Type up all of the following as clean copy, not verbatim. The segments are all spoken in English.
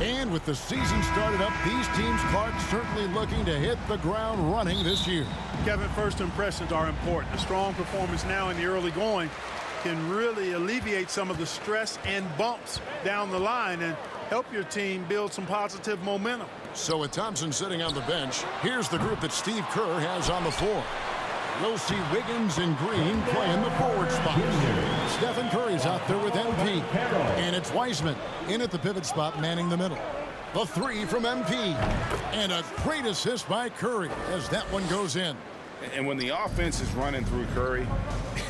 And with the season started up, these teams, Clark, certainly looking to hit the ground running this year. Kevin, first impressions are important. A strong performance now in the early going can really alleviate some of the stress and bumps down the line and help your team build some positive momentum. So with Thompson sitting on the bench, here's the group that Steve Kerr has on the floor. We'll see Wiggins and Green playing the forward spot. Stephen Curry's out there with MP. And it's Wiseman in at the pivot spot, manning the middle. The three from MP. And a great assist by Curry as that one goes in. And when the offense is running through Curry,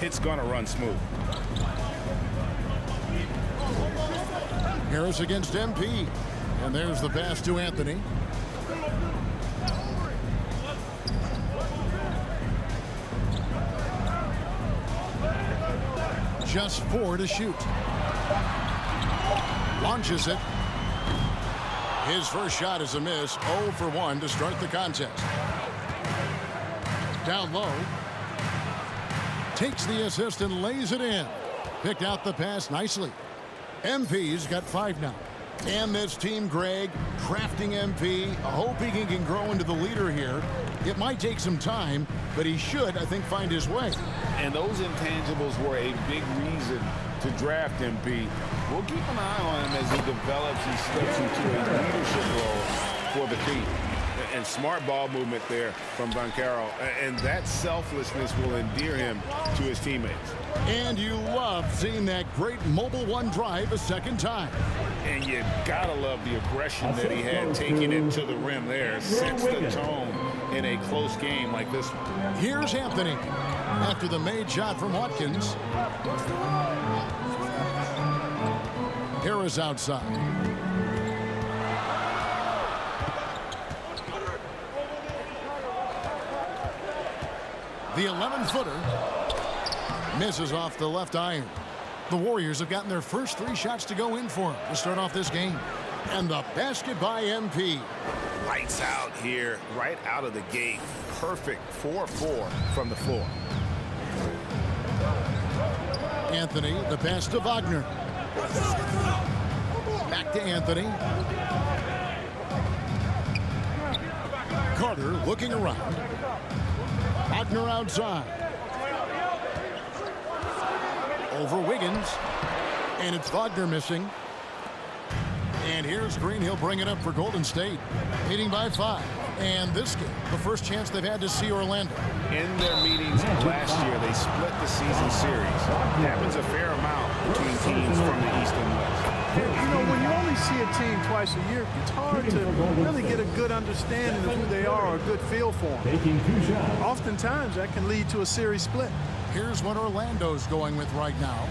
it's going to run smooth. Harris against MP. And there's the pass to Anthony. Just 4 to shoot. Launches it. His first shot is a miss. 0 for 1 to start the contest. Down low. Takes the assist and lays it in. Picked out the pass nicely. MP's got 5 now. And this team, Greg, crafting MP, hoping he can grow into the leader here. It might take some time, but he should, I think, find his way. And those intangibles were a big reason to draft MP. We'll keep an eye on him as he develops and steps into a leadership role for the team. And smart ball movement there from Banchero. And that selflessness will endear him to his teammates. And you love seeing that great mobile one drive a second time. And you gotta love the aggression that he had taking it to the rim there. Sets the tone in a close game like this one. Here's Anthony after the made shot from Watkins. Harris outside. The 11-footer misses off the left iron. The Warriors have gotten their first 3 shots to go in for him to start off this game. And the basket by MP. Lights out here, right out of the gate. Perfect 4-4 from the floor. Anthony, the pass to Wagner. Back to Anthony. Carter looking around. Wagner outside. Over Wiggins. And it's Wagner missing. And here's Green. He'll bring it up for Golden State. Leading by 5. And this game, the first chance they've had to see Orlando. In their meetings last year, they split the season series. Happens a fair amount between teams from the East and West. You know, when you only see a team twice a year, it's hard to really get a good understanding of who they are or a good feel for them. Oftentimes, that can lead to a series split. Here's what Orlando's going with right now.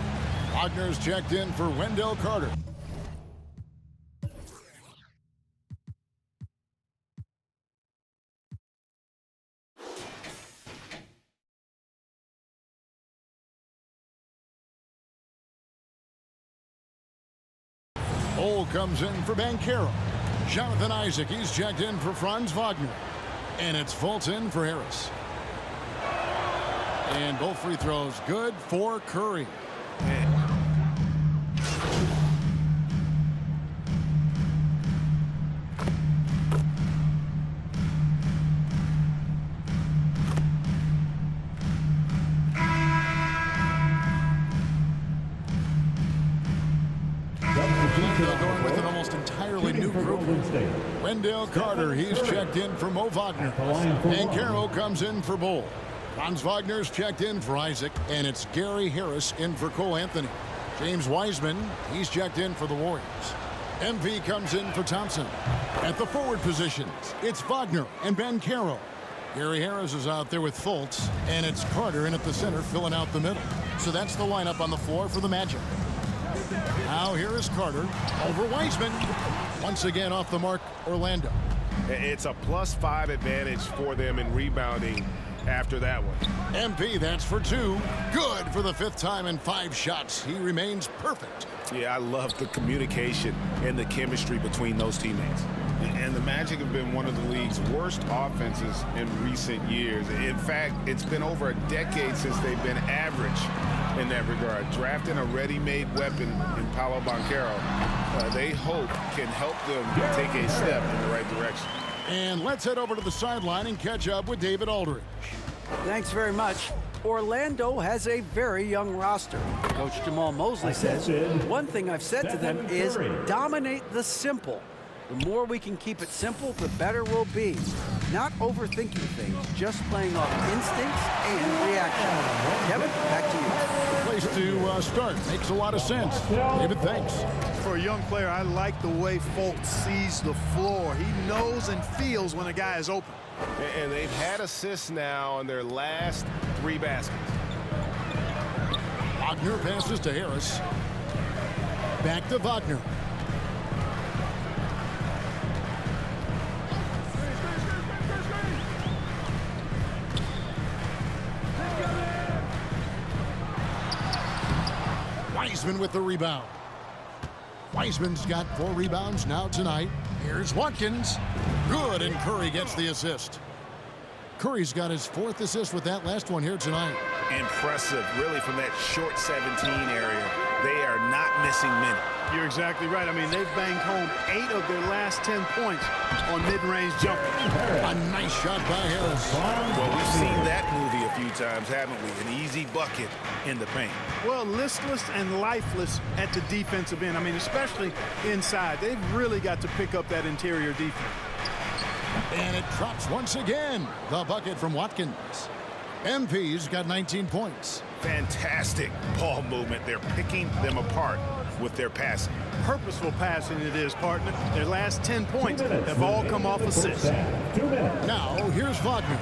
Wagner's checked in for Wendell Carter. Ole comes in for Banchero. Jonathan Isaac, he's checked in for Franz Wagner. And it's Fulton for Harris. And both free throws good for Curry. Going with an almost entirely new group. Wendell Carter, he's checked in for Mo Wagner. And Banchero comes in for Bull. Franz Wagner's checked in for Isaac, and it's Gary Harris in for Cole Anthony. James Wiseman, he's checked in for the Warriors. MP comes in for Thompson. At the forward positions, it's Wagner and Banchero. Gary Harris is out there with Fultz, and it's Carter in at the center filling out the middle. So that's the lineup on the floor for the Magic. Now here is Carter over Wiseman. Once again off the mark, Orlando. It's a +5 advantage for them in rebounding after that one. MP, that's for 2. Good for the 5th time in 5 shots. He remains perfect. Yeah, I love the communication and the chemistry between those teammates. And the Magic have been one of the league's worst offenses in recent years. In fact, it's been over a decade since they've been average in that regard. Drafting a ready-made weapon in Paolo Banchero, they hope can help them take a step in the right direction. And let's head over to the sideline and catch up with David Aldridge. Thanks very much. Orlando has a very young roster. Coach Jamal Mosley says, one thing I've said to them is dominate the simple. The more we can keep it simple, the better we'll be. Not overthinking things, just playing off instincts and reaction. Kevin, back to you. Place to start. Makes a lot of sense. David, thanks. For a young player, I like the way Fultz sees the floor. He knows and feels when a guy is open. And they've had assists now on their last 3 baskets. Wagner passes to Harris. Back to Wagner. Wiseman with the rebound. Wiseman's got 4 rebounds now tonight. Here's Watkins. Good, and Curry gets the assist. Curry's got his 4th assist with that last one here tonight. Impressive, really, from that short 17 area. They are not missing many. You're exactly right. I mean, they've banged home 8 of their last 10 points on mid-range jumpers. A nice shot by Harris. Well, we've seen that movie a few times, haven't we? An easy bucket in the paint. Well, listless and lifeless at the defensive end. I mean, especially inside. They've really got to pick up that interior defense. And it drops once again. The bucket from Watkins. MP's got 19 points. Fantastic ball movement. They're picking them apart with their passing. Purposeful passing it is, partner. Their last 10 points have all come off assists. Now, here's Wagner.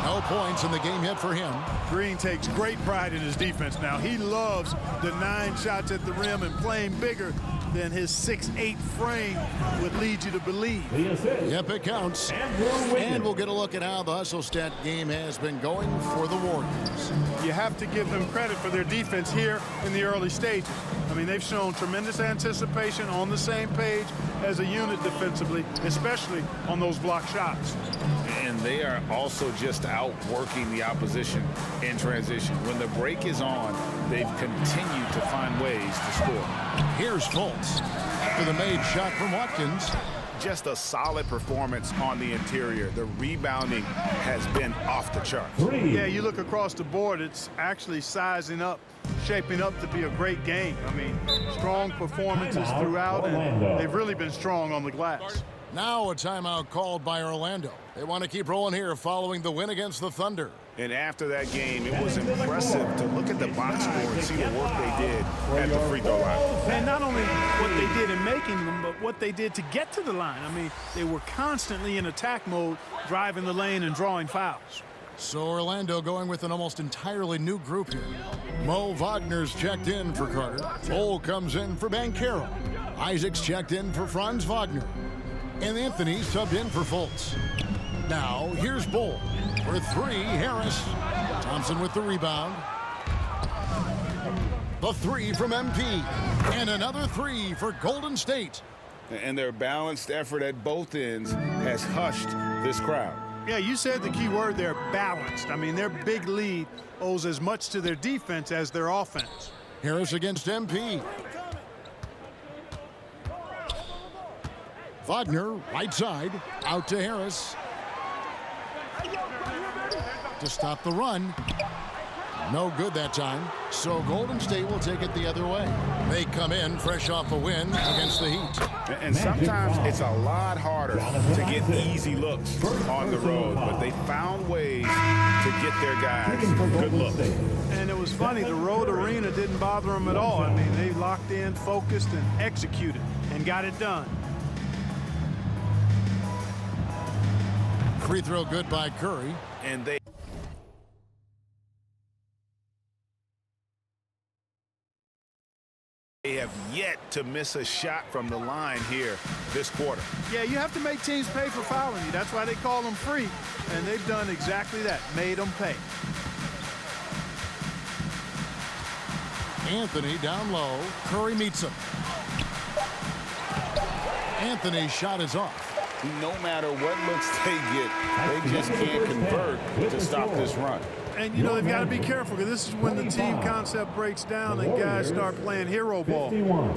No points in the game yet for him. Green takes great pride in his defense now. He loves the 9 shots at the rim and playing bigger than his 6'8" frame would lead you to believe. Yep, it counts. And we'll get a look at how the hustle stat game has been going for the Warriors. You have to give them credit for their defense here in the early stages. I mean, they've shown tremendous anticipation, on the same page as a unit defensively, especially on those block shots. And they are also just outworking the opposition in transition. When the break is on, they've continued to find ways to score. Here's Fultz after the made shot from Watkins. Just a solid performance on the interior. The rebounding has been off the charts. Yeah, you look across the board, it's actually sizing up, shaping up to be a great game. I mean, strong performances throughout, and they've really been strong on the glass. Now a timeout called by Orlando. They want to keep rolling here following the win against the Thunder. And after that game, it was impressive to look at the box score and see the work they did at the free throw line. And not only what they did in making them, but what they did to get to the line. I mean, they were constantly in attack mode, driving the lane and drawing fouls. So Orlando going with an almost entirely new group here. Mo Wagner's checked in for Carter. Cole comes in for Banchero. Isaac's checked in for Franz Wagner. And Anthony subbed in for Fultz. Now, here's Bull. For 3, Harris. Thompson with the rebound. The 3 from MP. And another 3 for Golden State. And their balanced effort at both ends has hushed this crowd. Yeah, you said the key word there, balanced. I mean, their big lead owes as much to their defense as their offense. Harris against MP. Wagner, right side, out to Harris. To stop the run. No good that time. So Golden State will take it the other way. They come in fresh off a win against the Heat. And sometimes it's a lot harder to get easy looks on the road, but they found ways to get their guys good looks. And it was funny, the road arena didn't bother them at all. I mean, they locked in, focused, and executed, and got it done. Free throw good by Curry. And they have yet to miss a shot from the line here this quarter. Yeah, you have to make teams pay for fouling you. That's why they call them free. And they've done exactly that, made them pay. Anthony down low. Curry meets him. Anthony's shot is off. No matter what looks they get, they just can't convert to stop this run. And, you know, they've got to be careful because this is when the team concept breaks down and guys start playing hero ball.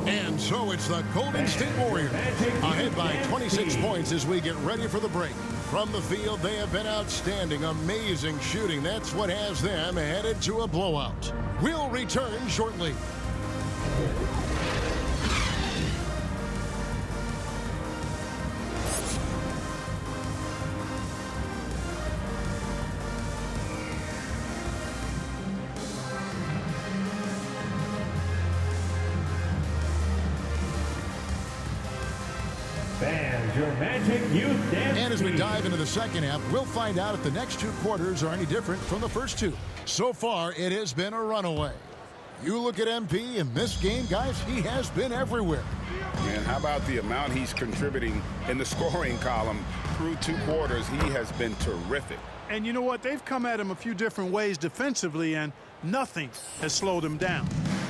And so it's the Golden State Warriors ahead by 26 points as we get ready for the break. From the field, they have been outstanding, amazing shooting. That's what has them headed to a blowout. We'll return shortly. Fans, your Magic Youth Dance. And as we dive into the second half, we'll find out if the next two quarters are any different from the first two. So far, it has been a runaway. You look at MP in this game, guys, he has been everywhere. Man, how about the amount he's contributing in the scoring column through two quarters? He has been terrific. And you know what? They've come at him a few different ways defensively, and nothing has slowed him down.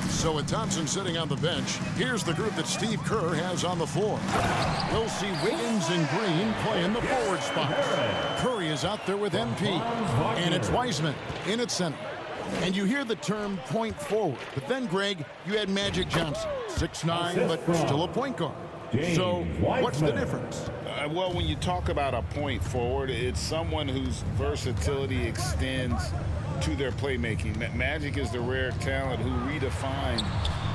So with Thompson sitting on the bench, here's the group that Steve Kerr has on the floor. We'll see Wiggins and Green playing the forward spots. Curry is out there with MP, and it's Wiseman in at center. And you hear the term point forward, but then, Greg, you had Magic Johnson, 6'9", but still a point guard. So what's the difference? Well, when you talk about a point forward, it's someone whose versatility extends to their playmaking. Magic is the rare talent who redefined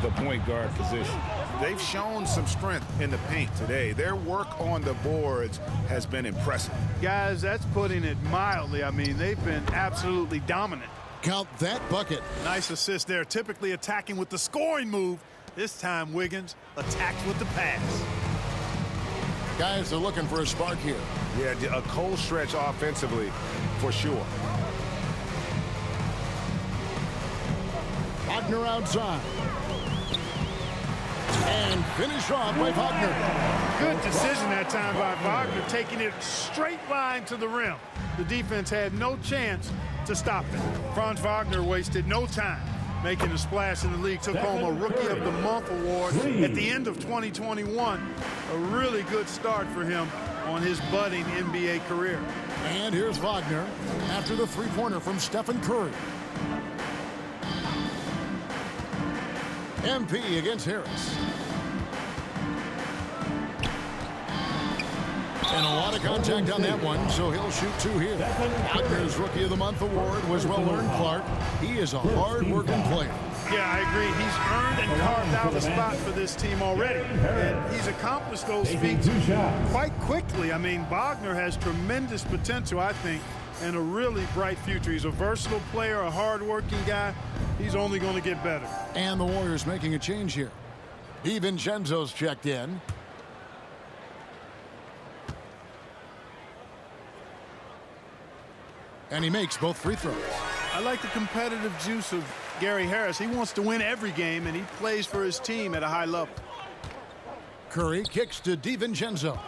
the point guard position. They've shown some strength in the paint today. Their work on the boards has been impressive. Guys, that's putting it mildly. I mean, they've been absolutely dominant. Count that bucket. Nice assist there. Typically attacking with the scoring move. This time, Wiggins attacks with the pass. Guys, they're looking for a spark here. Yeah, a cold stretch offensively for sure. Wagner outside. And finish off by Wagner. Good decision that time by Wagner, taking it straight line to the rim. The defense had no chance to stop it. Franz Wagner wasted no time making a splash in the league. Took home a Rookie of the Month award at the end of 2021. A really good start for him on his budding NBA career. And here's Wagner after the three-pointer from Stephen Curry. MP against Harris. And a lot of contact on that one, so he'll shoot two here. Wagner's Rookie of the Month award was well-earned, Clark. He is a hard-working player. Yeah, I agree. He's earned and carved out a spot for this team already. And he's accomplished those feats quite quickly. I mean, Wagner has tremendous potential, I think, and a really bright future. He's a versatile player, a hard-working guy. He's only going to get better. And the Warriors making a change here. DiVincenzo's checked in. And he makes both free throws. I like the competitive juice of Gary Harris. He wants to win every game, and he plays for his team at a high level. Curry kicks to DiVincenzo.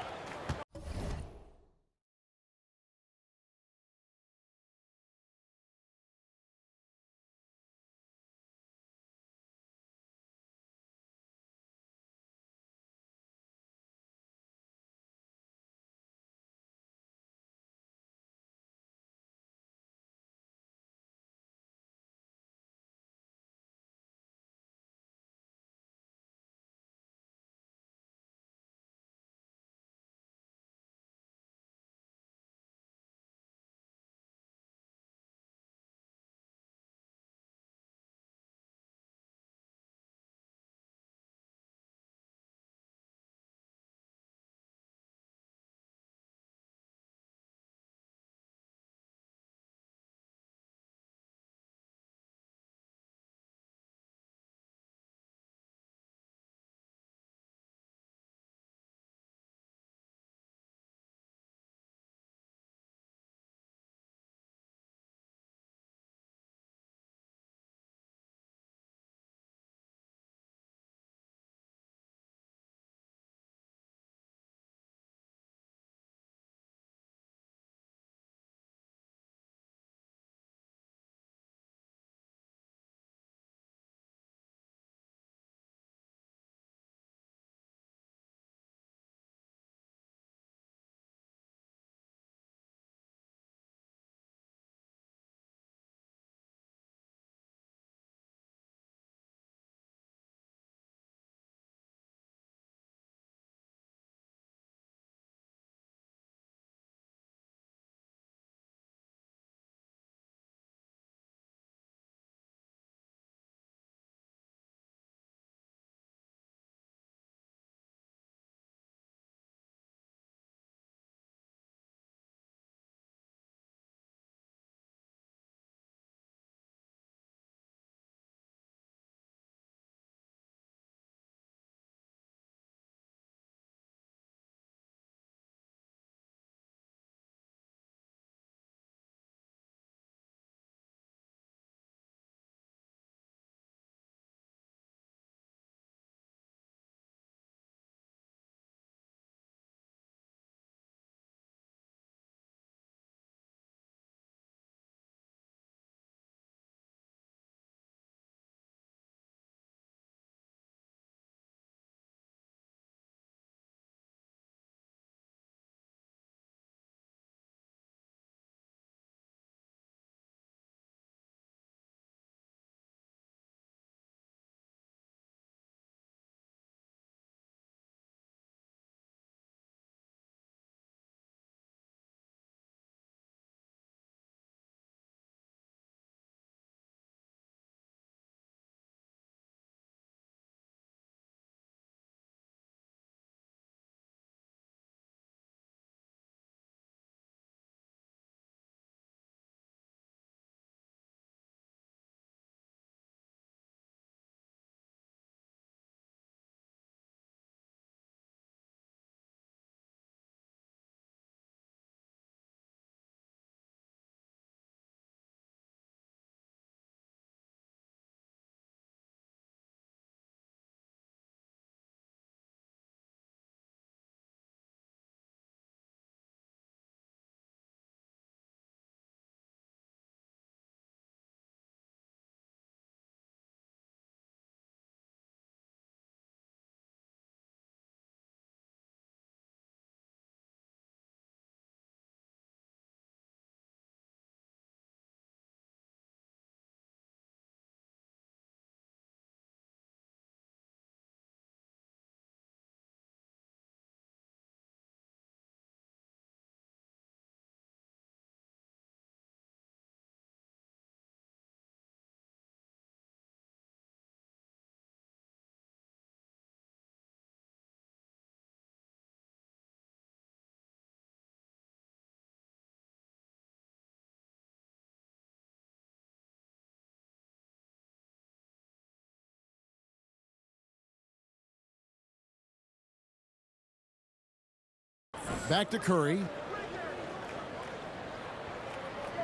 Back to Curry.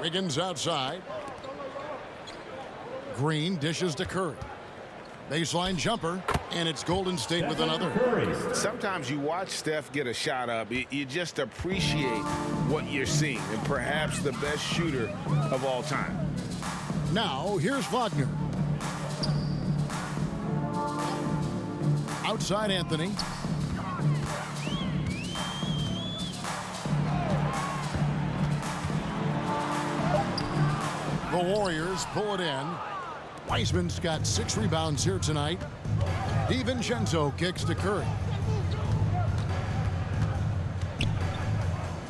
Wiggins outside. Green dishes to Curry. Baseline jumper, and it's Golden State with another. Sometimes you watch Steph get a shot up. You just appreciate what you're seeing, and perhaps the best shooter of all time. Now, here's Wagner. Outside Anthony. The Warriors pull it in. Wiseman's got 6 rebounds here tonight. DiVincenzo kicks to Curry.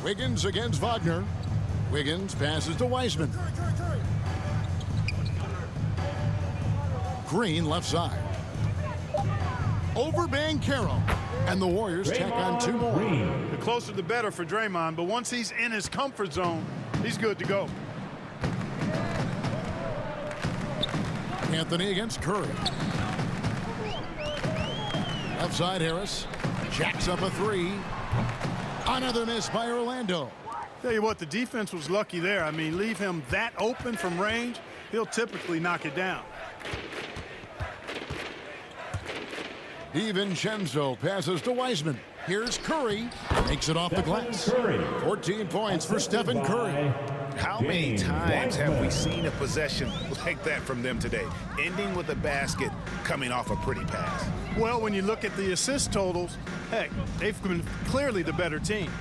Wiggins against Wagner. Wiggins passes to Wiseman. Green left side. Over Banchero. And the Warriors tack on 2 more. The closer the better for Draymond, but once he's in his comfort zone, he's good to go. Anthony against Curry. Left side Harris. Jacks up a 3. Another miss by Orlando. Tell you what, the defense was lucky there. I mean, leave him that open from range, he'll typically knock it down. DiVincenzo passes to Wiseman. Here's Curry. Makes it off the glass. 14 points for Stephen Curry. How many times have we seen a possession like that from them today, ending with a basket coming off a pretty pass? Well, when you look at the assist totals, heck, they've been clearly the better team.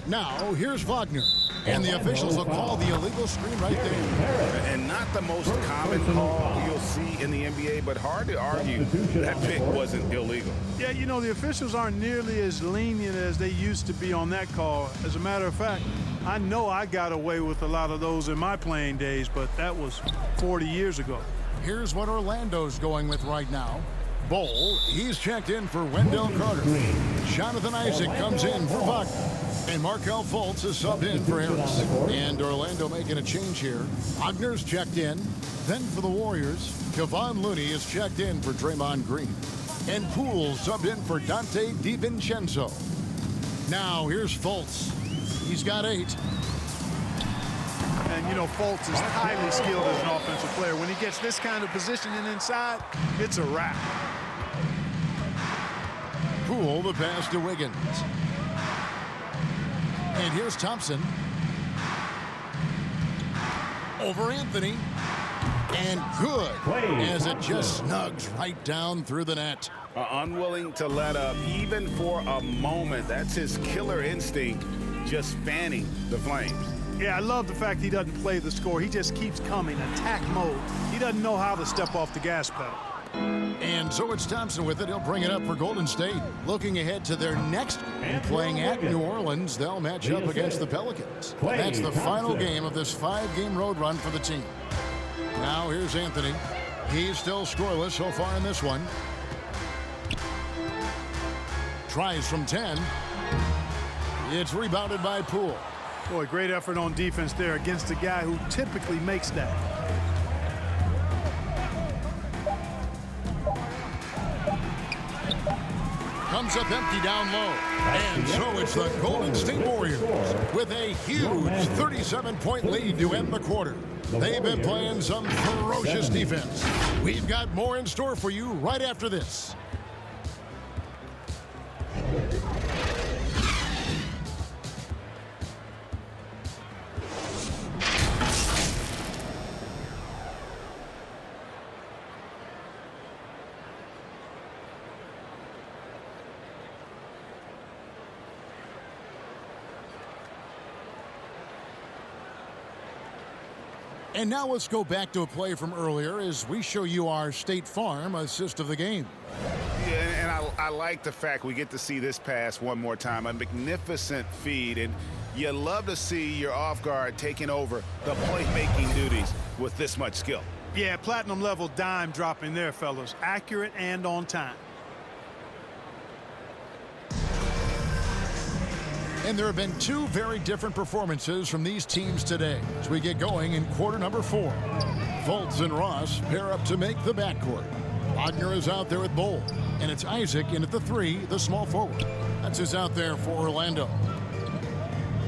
Now, here's Wagner. And the officials will call the illegal screen right there. And not the most common call you'll see in the NBA, but hard to argue that pick wasn't illegal. Yeah, you know, the officials aren't nearly as lenient as they used to be on that call. As a matter of fact, I know I got away with a lot of those in my playing days, but that was 40 years ago. Here's what Orlando's going with right now. Bol, he's checked in for Wendell Carter. Jonathan Isaac comes in for Wagner. And Markelle Fultz is subbed in for Harris. And Orlando making a change here. Wagner's checked in. Then for the Warriors, Kevon Looney is checked in for Draymond Green. And Poole subbed in for Dante DiVincenzo. Now here's Fultz. He's got 8. And, you know, Fultz is highly skilled as an offensive player. When he gets this kind of positioning inside, it's a wrap. Poole the pass to Wiggins. And here's Thompson. Over Anthony. And good. As it just snugs right down through the net. Unwilling to let up even for a moment. That's his killer instinct, just fanning the flames. Yeah, I love the fact he doesn't play the score. He just keeps coming, attack mode. He doesn't know how to step off the gas pedal. And so it's Thompson with it. He'll bring it up for Golden State. Looking ahead to their next game, playing at New Orleans. They'll match up against the Pelicans. That's the final game of this 5-game road run for the team. Now here's Anthony. He's still scoreless so far in this one. Tries from 10. It's rebounded by Poole. Boy, great effort on defense there against a guy who typically makes that. Comes up empty down low. And so it's the Golden State Warriors with a huge 37-point lead to end the quarter. They've been playing some ferocious defense. We've got more in store for you right after this. And now let's go back to a play from earlier as we show you our State Farm assist of the game. Yeah, and I like the fact we get to see this pass one more time. A magnificent feed, and you love to see your off guard taking over the playmaking duties with this much skill. Yeah, platinum level dime dropping there, fellas. Accurate and on time. And there have been 2 very different performances from these teams today as we get going in quarter number 4. Fultz and Ross pair up to make the backcourt. Wagner is out there with Bol, and it's Isaac in at the 3, the small forward. That's who's out there for Orlando.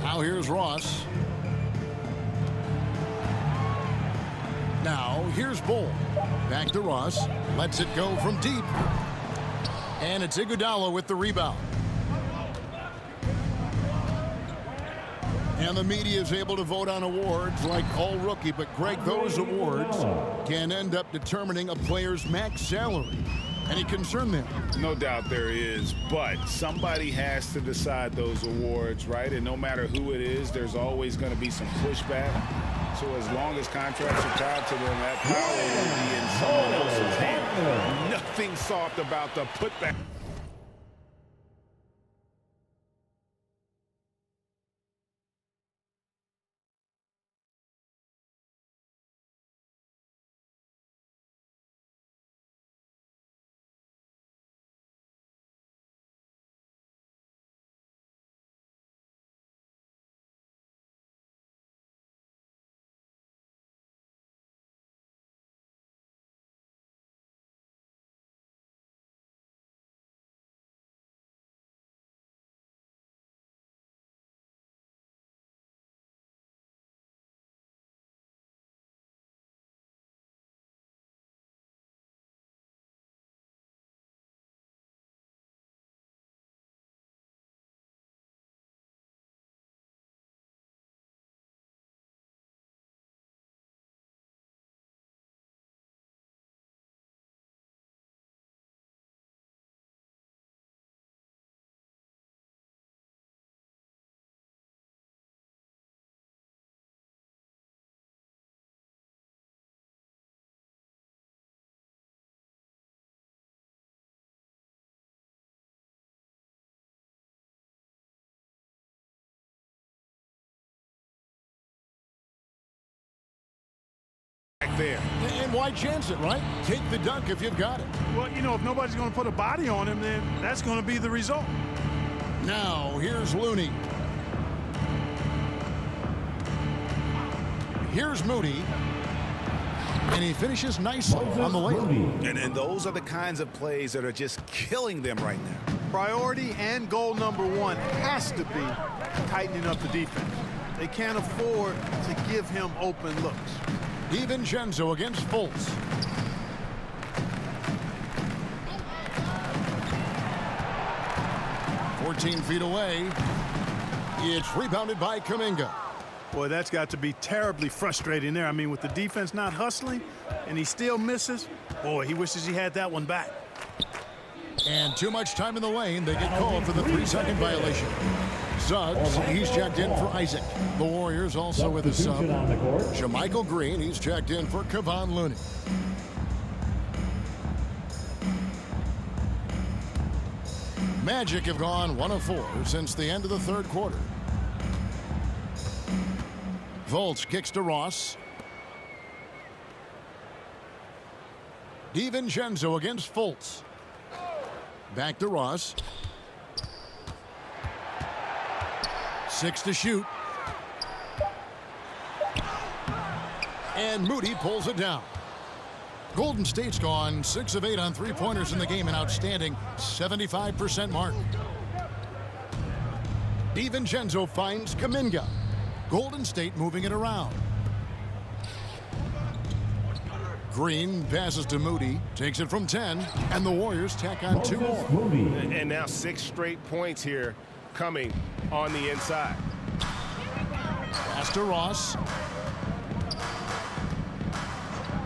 Now here's Ross. Now here's Bull. Back to Ross. Lets it go from deep. And it's Iguodala with the rebound. And the media is able to vote on awards like All Rookie. But, Greg, those awards can end up determining a player's max salary. Any concern there? No doubt there is, but somebody has to decide those awards, right? And no matter who it is, there's always going to be some pushback. So as long as contracts are tied to them, that power will be in someone else's hand. Nothing soft about the putback. There. And why chance it, right? Take the dunk if you've got it. Well, you know, if nobody's going to put a body on him, then that's going to be the result. Now, here's Looney. Here's Moody. And he finishes nicely on the layup. And those are the kinds of plays that are just killing them right now. Priority and goal number one has to be tightening up the defense. They can't afford to give him open looks. DiVincenzo against Fultz. "14 feet away. It's rebounded by Kuminga. Boy, that's got to be terribly frustrating there. I mean, with the defense not hustling and he still misses, boy, he wishes he had that one back. And too much time in the lane. They get called for the 3-second violation. Suggs, he's checked in for Isaac. The Warriors also with a sub. JaMychal Green, he's checked in for Kevon Looney. Magic have gone 1 of 4 since the end of the third quarter. Fultz kicks to Ross. DiVincenzo against Fultz. Back to Ross. 6 to shoot. And Moody pulls it down. Golden State's gone 6 of 8 on three-pointers in the game, an outstanding 75% mark. DiVincenzo finds Kuminga. Golden State moving it around. Green passes to Moody, takes it from 10, and the Warriors tack on 2 more. And now 6 straight points here coming on the inside. Pass to Ross.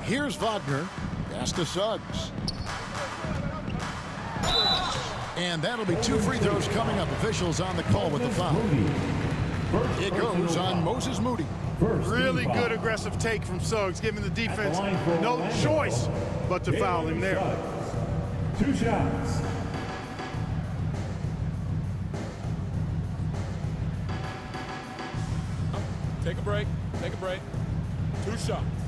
Here's Wagner. Pass to Suggs. And that'll be 2 free throws coming up. Officials on the call with the foul. It goes on Moses Moody. Really good aggressive take from Suggs, giving the defense no choice but to foul him there. 2 shots. Take a break. Take a break. 2 shots.